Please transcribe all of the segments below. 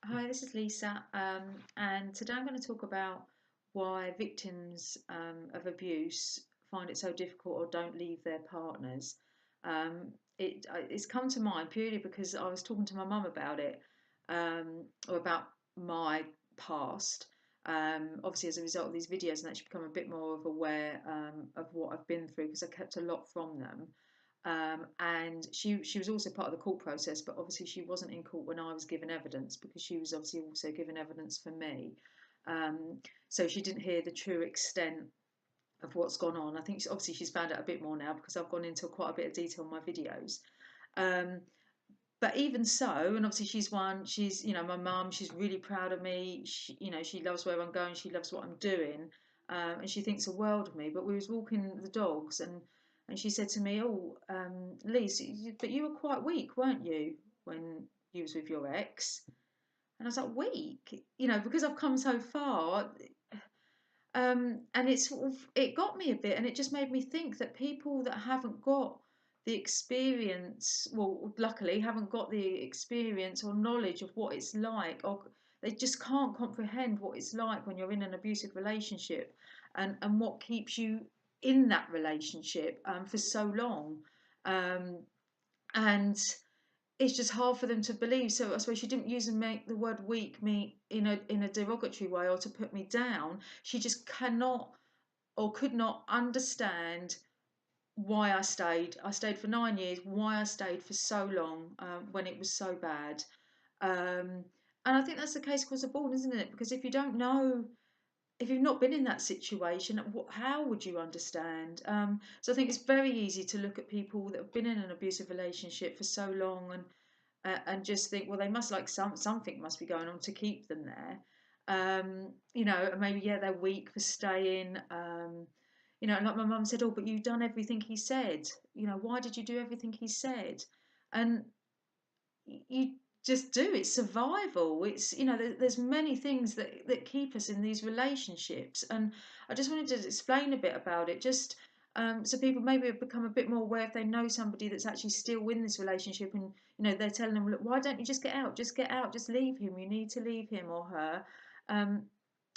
Hi, this is Lisa, and today I'm going to talk about why victims of abuse find it so difficult or don't leave their partners. It's come to mind purely because I was talking to my mum about it, or about my past. Obviously, as a result of these videos, and actually become a bit more of aware of what I've been through because I kept a lot from them. And she was also part of the court process, but obviously she wasn't in court when I was given evidence because she was obviously also given evidence for me. Um, so she didn't hear the true extent of what's gone on. I think obviously she's found out a bit more now because I've gone into quite a bit of detail in my videos. Um, but even so, and obviously she's one. She's my mum. She's really proud of me. She loves where I'm going. She loves what I'm doing, and she thinks the world of me. But we was walking the dogs, and she said to me, "Oh, Lise, but you were quite weak, weren't you, when you was with your ex?" And I was like, "Weak, because I've come so far." And it got me a bit, and it just made me think that people that haven't got the experience, well, luckily haven't got the experience or knowledge of what it's like, or they just can't comprehend what it's like when you're in an abusive relationship, and what keeps you in that relationship for so long. um, and it's just hard for them to believe. So I suppose she didn't use and make the word weak me in a derogatory way or to put me down. She just cannot or could not understand why I stayed. I stayed for 9 years. Why I stayed for so long when it was so bad. Um, and I think that's the case across the board, isn't it? Because if you don't know, if you've not been in that situation, how would you understand? So I think it's very easy to look at people that have been in an abusive relationship for so long and just think, well, they must like something must be going on to keep them there. And maybe they're weak for staying. And like my mum said, oh, but you've done everything he said. Why did you do everything he said? And you just do. It's survival. There's many things that keep us in these relationships, and I just wanted to explain a bit about it, just so people maybe become a bit more aware if they know somebody that's actually still in this relationship, and they're telling them, look, why don't you just get out? Just get out. Just leave him. You need to leave him or her, um,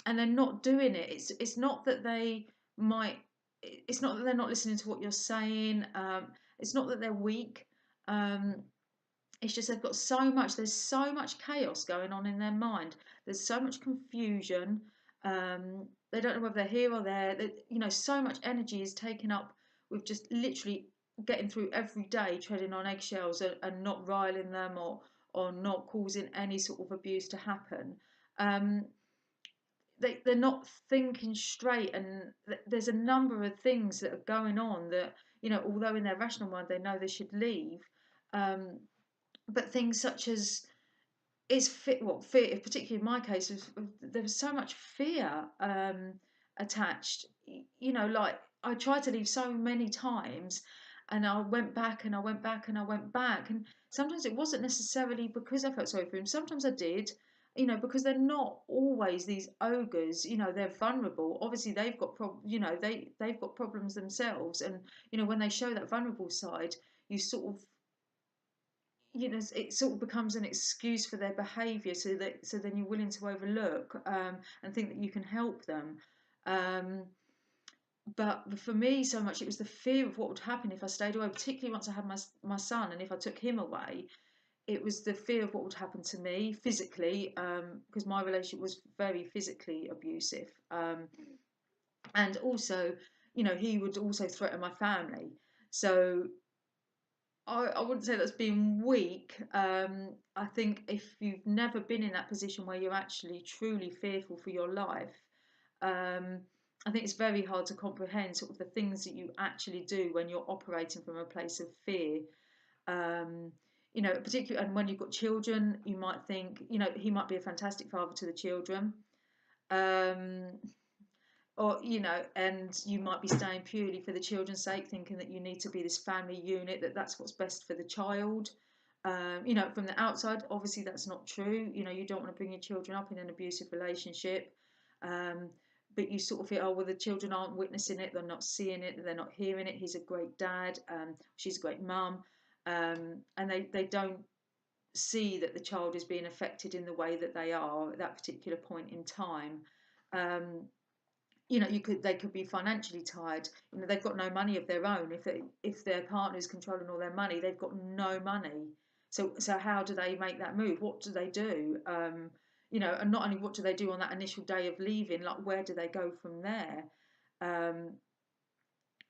and they're not doing it. It's not that they might. It's not that they're not listening to what you're saying. It's not that they're weak. Um, it's just there's so much chaos going on in their mind. There's so much confusion. They don't know whether they're here or there. So much energy is taken up with just literally getting through every day, treading on eggshells and not riling them or not causing any sort of abuse to happen. Um, they're not thinking straight, and there's a number of things that are going on that, although in their rational mind they know they should leave, um, but things such as fear, particularly in my case, there was so much fear attached. Like I tried to leave so many times, and I went back and I went back and I went back, and sometimes it wasn't necessarily because I felt sorry for him. Sometimes I did. Because they're not always these ogres. They're vulnerable. Obviously, they've got they've got problems themselves, and when they show that vulnerable side, you sort of it sort of becomes an excuse for their behaviour, so then you're willing to overlook and think that you can help them. Um, but for me, so much it was the fear of what would happen if I stayed away, particularly once I had my son, and if I took him away, it was the fear of what would happen to me physically, because my relationship was very physically abusive, and also, he would also threaten my family. So I wouldn't say that's being weak. I think if you've never been in that position where you're actually truly fearful for your life, um, I think it's very hard to comprehend sort of the things that you actually do when you're operating from a place of fear. Particularly, and when you've got children, you might think, he might be a fantastic father to the children. Um, and you might be staying purely for the children's sake, thinking that you need to be this family unit, that's what's best for the child. From the outside, obviously that's not true. You don't want to bring your children up in an abusive relationship. um, but you sort of feel, oh well, the children aren't witnessing it, they're not seeing it, they're not hearing it. He's a great dad, she's a great mum, and they don't see that the child is being affected in the way that they are at that particular point in time. Um, they could be financially tied. They've got no money of their own. If their partner is controlling all their money, they've got no money. So how do they make that move? What do they do? And not only what do they do on that initial day of leaving, like where do they go from there? Um,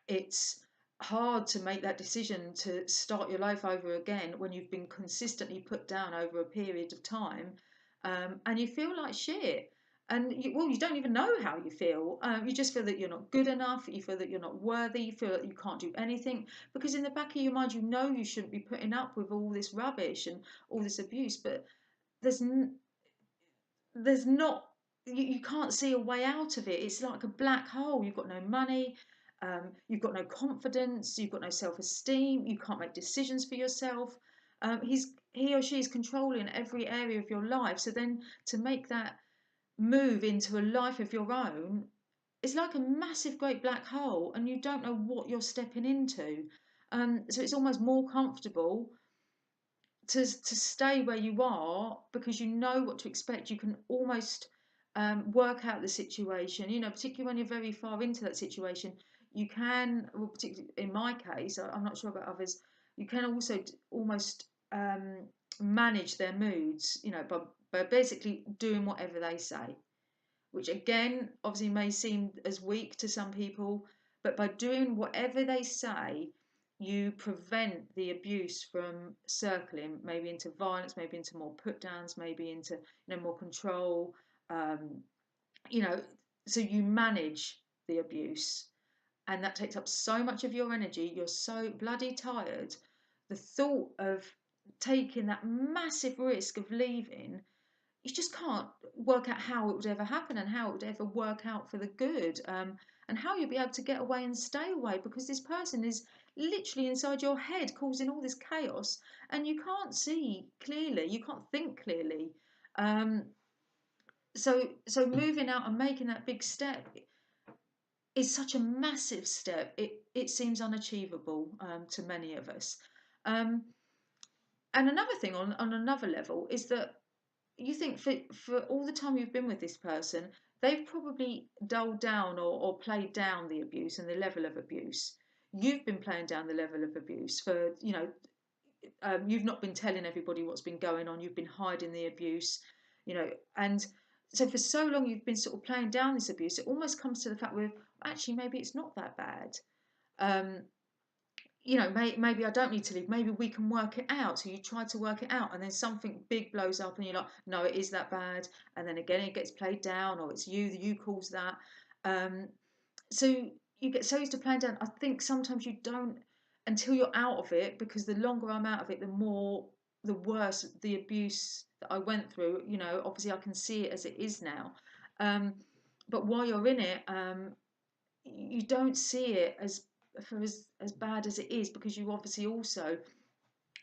it's hard to make that decision to start your life over again when you've been consistently put down over a period of time, and you feel like shit. And you don't even know how you feel. You just feel that you're not good enough. You feel that you're not worthy. You feel that you can't do anything because in the back of your mind, you shouldn't be putting up with all this rubbish and all this abuse. But there's there's not you can't see a way out of it. It's like a black hole. You've got no money, you've got no confidence, you've got no self-esteem, you can't make decisions for yourself. He or she is controlling every area of your life. So then to make that move into a life of your own, it's like a massive great black hole and you don't know what you're stepping into. So it's almost more comfortable to stay where you are because you know what to expect. You can almost work out the situation, particularly when you're very far into that situation. You can, well, particularly in my case, I'm not sure about others, you can also almost manage their moods, by basically doing whatever they say, which again, obviously may seem as weak to some people, but by doing whatever they say, you prevent the abuse from circling, maybe into violence, maybe into more put downs, maybe into more control. Um, you know, so you manage the abuse, and that takes up so much of your energy. You're so bloody tired. The thought of taking that massive risk of leaving, you just can't work out how it would ever happen and how it would ever work out for the good, and how you'll be able to get away and stay away because this person is literally inside your head causing all this chaos and you can't see clearly, you can't think clearly. um, so moving out and making that big step is such a massive step, it seems unachievable, to many of us. um, and another thing on another level is that you think for all the time you've been with this person, they've probably dulled down or played down the abuse and the level of abuse. You've been playing down the level of abuse for, you've not been telling everybody what's been going on. You've been hiding the abuse, and so for so long you've been sort of playing down this abuse. It almost comes to the fact where actually maybe it's not that bad. Um, maybe I don't need to leave. Maybe we can work it out. So you try to work it out, and then something big blows up, and you're like, no, it is that bad. And then again, it gets played down, or it's you caused that. Um, so you get so used to playing down. I think sometimes you don't until you're out of it, because the longer I'm out of it, the worse the abuse that I went through. Obviously I can see it as it is now. Um, but while you're in it, you don't see it as bad as it is, because you obviously also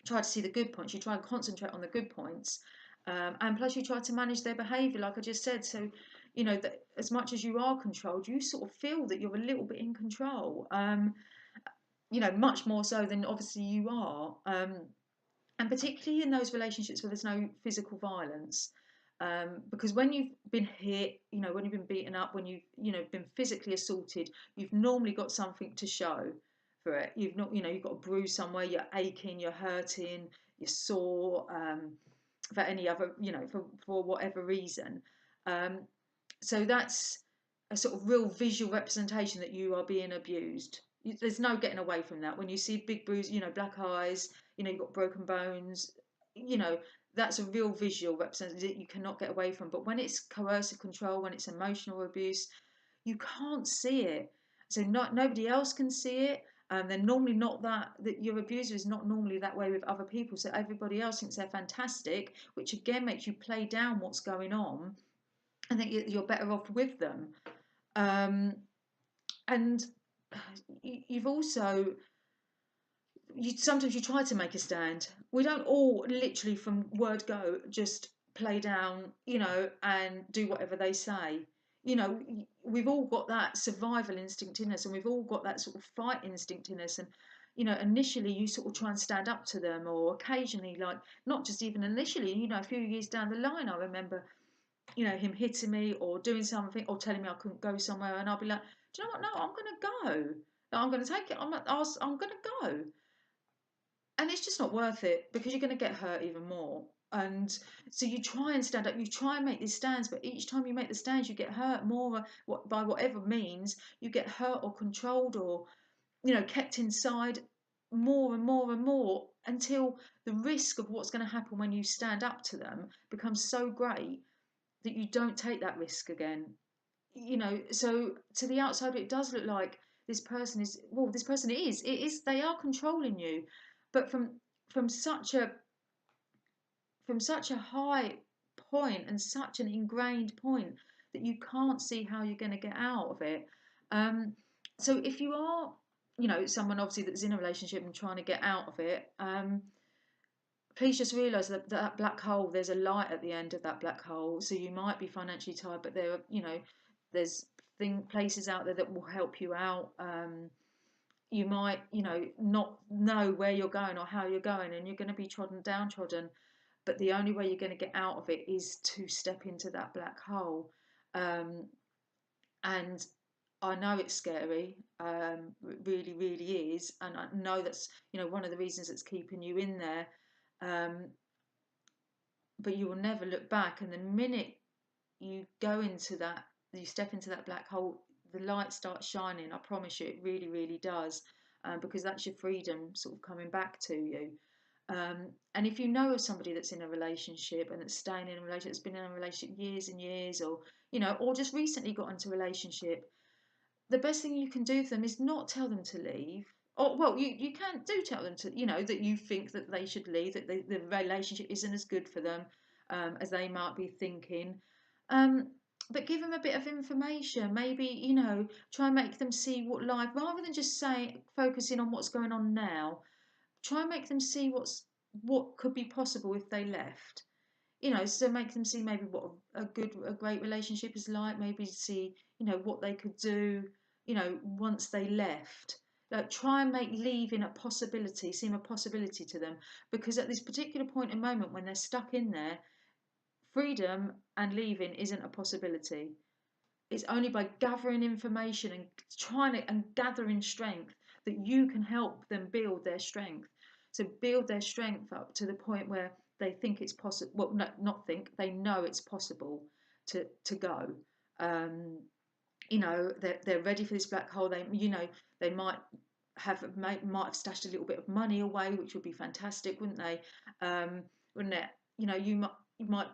try to see the good points. You try and concentrate on the good points, and plus you try to manage their behaviour, like I just said. So, that as much as you are controlled, you sort of feel that you're a little bit in control. Much more so than obviously you are. And particularly in those relationships where there's no physical violence, because when you've been hit, when you've been beaten up, when you've been physically assaulted, you've normally got something to show for it. You've not, you've got a bruise somewhere, you're aching, you're hurting, you're sore, for any other, for whatever reason. um, so that's a sort of real visual representation that you are being abused. There's no getting away from that. When you see big bruise, black eyes, you've got broken bones, you know, that's a real visual representation that you cannot get away from. But when it's coercive control, when it's emotional abuse, you can't see it. So nobody else can see it. They're normally not that your abuser is not normally that way with other people. So everybody else thinks they're fantastic, which again makes you play down what's going on and think you're better off with them. Um, and you've also sometimes you try to make a stand. We don't all literally from word go just play down, and do whatever they say. We've all got that survival instinct in us, and we've all got that sort of fight instinct in us. And initially you sort of try and stand up to them, or occasionally, like, not just even initially, a few years down the line, I remember, him hitting me or doing something or telling me I couldn't go somewhere, and I'll be like, do you know what? No, I'm going to go. No, I'm going to take it. I'm going to go. And it's just not worth it, because you're going to get hurt even more. And so you try and stand up, you try and make these stands, but each time you make the stands, you get hurt more, by whatever means. You get hurt or controlled, or kept inside more and more and more, until the risk of what's going to happen when you stand up to them becomes so great that you don't take that risk again. So to the outsider, it does look like this person is, well, this person is, it is, they are controlling you, but from such a from such a high point, and such an ingrained point, that you can't see how you're going to get out of it. Um, so if you are, someone obviously that's in a relationship and trying to get out of it, please just realise that black hole, there's a light at the end of that black hole. So you might be financially tired, but there are, there's places out there that will help you out. You might, not know where you're going or how you're going, and you're going to be downtrodden, but the only way you're going to get out of it is to step into that black hole. And I know it's scary, really, really is, and I know that's, one of the reasons that's keeping you in there. Um, but you will never look back. And the minute you go into that, you step into that black hole, the light starts shining. I promise you, it really, really does, because that's your freedom sort of coming back to you. And if you know of somebody that's in a relationship, and that's staying in a relationship, that's been in a relationship years and years, or or just recently got into a relationship, the best thing you can do for them is not tell them to leave. Or, well, you can do tell them to, that you think that they should leave, that the relationship isn't as good for them, as they might be thinking. Um, but give them a bit of information. Maybe, try and make them see what life, rather than just focusing on what's going on now, try and make them see what could be possible if they left. So make them see maybe what a great relationship is like. Maybe see, what they could do, once they left. Like, try and make leaving a possibility, seem a possibility to them, because at this particular point in moment, when they're stuck in there, freedom and leaving isn't a possibility. It's only by gathering information and trying to, and gathering strength, that you can help them build their strength. So build their strength up to the point where they think it's possible. Well, no, not think. They know it's possible to go. They're ready for this black hole. They might have stashed a little bit of money away, which would be fantastic, wouldn't they? Wouldn't it? You might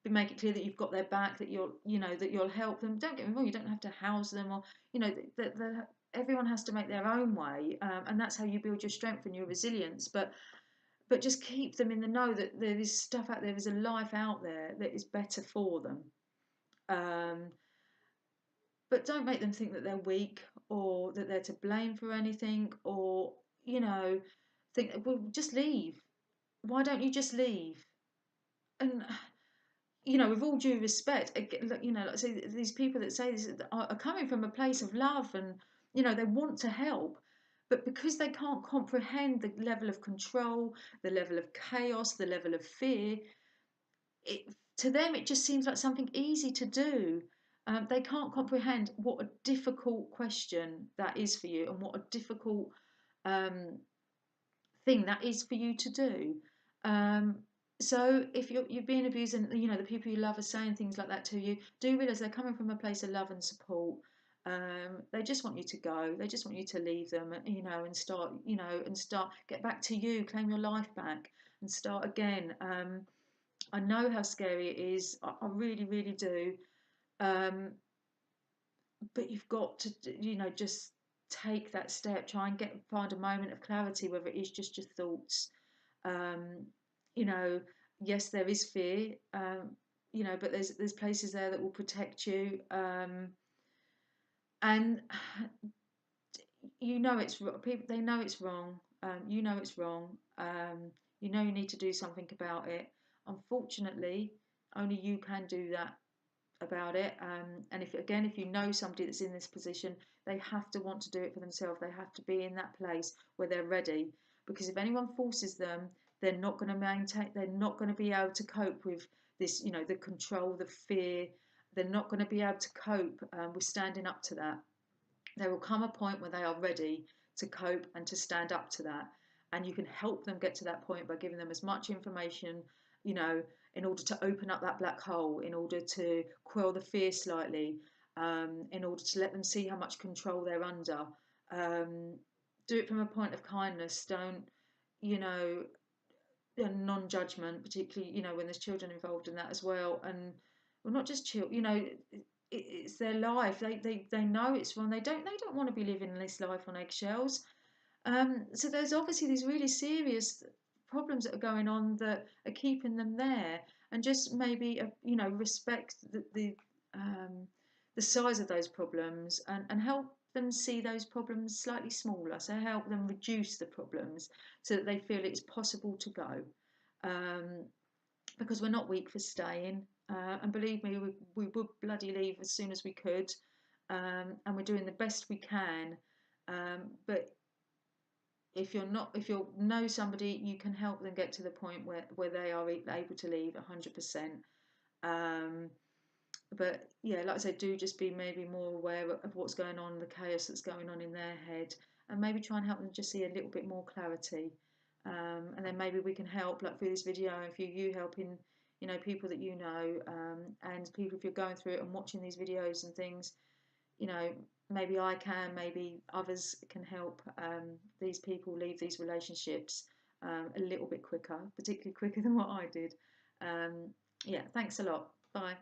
make it clear that you've got their back, that you'll help them. Don't get me wrong, you don't have to house them, or everyone has to make their own way, and that's how you build your strength and your resilience. But just keep them in the know that there is stuff out there, there's a life out there that is better for them. But don't make them think that they're weak, or that they're to blame for anything, or think, well, just leave. Why don't you just leave? And with all due respect, like I say, these people that say this are coming from a place of love, and they want to help, but because they can't comprehend the level of control, the level of chaos, the level of fear, to them it just seems like something easy to do. They can't comprehend what a difficult question that is for you, and what a difficult um, thing that is for you to do. Um, so if you're being abused, and the people you love are saying things like that to you, do realize they're coming from a place of love and support. They just want you to go. They just want you to leave them, and start get back to you, claim your life back, and start again. I know how scary it is. I really, really do. Um, but you've got to, just take that step. Try and find a moment of clarity, whether it is just your thoughts. Um, you know, yes, there is fear. But there's places there that will protect you. And it's wrong. People, they know it's wrong. It's wrong. You need to do something about it. Unfortunately, only you can do that. about it. And if you know somebody that's in this position, they have to want to do it for themselves. They have to be in that place where they're ready. Because if anyone forces them, they're not going to maintain. They're not going to be able to cope with this. You know, the control, the fear. They're not going to be able to cope with standing up to that. There will come a point where they are ready to cope and to stand up to that. And you can help them get to that point by giving them as much information, you know, in order to open up that black hole, in order to quell the fear slightly, in order to let them see how much control they're under. Um, do it from a point of kindness. Don't, you know, non-judgment, particularly, you know, when there's children involved in that as well. And well, not just children, you know, it's their life. They know it's wrong. They don't want to be living this life on eggshells. So there's obviously these really serious problems that are going on that are keeping them there, and just maybe you know, respect the size of those problems, and help them see those problems slightly smaller. So help them reduce the problems so that they feel it's possible to go. Um, because we're not weak for staying. And believe me, we would bloody leave as soon as we could. And we're doing the best we can. But if you know somebody, you can help them get to the point where they are able to leave 100%. Um, but yeah, like I said, do just be maybe more aware of what's going on, the chaos that's going on in their head, and maybe try and help them just see a little bit more clarity. And then maybe we can help, like through this video, if you helping, you know, people that you know, and people, if you're going through it and watching these videos and things, you know, maybe I can, maybe others can help these people leave these relationships a little bit quicker, particularly quicker than what I did. Yeah, thanks a lot. Bye.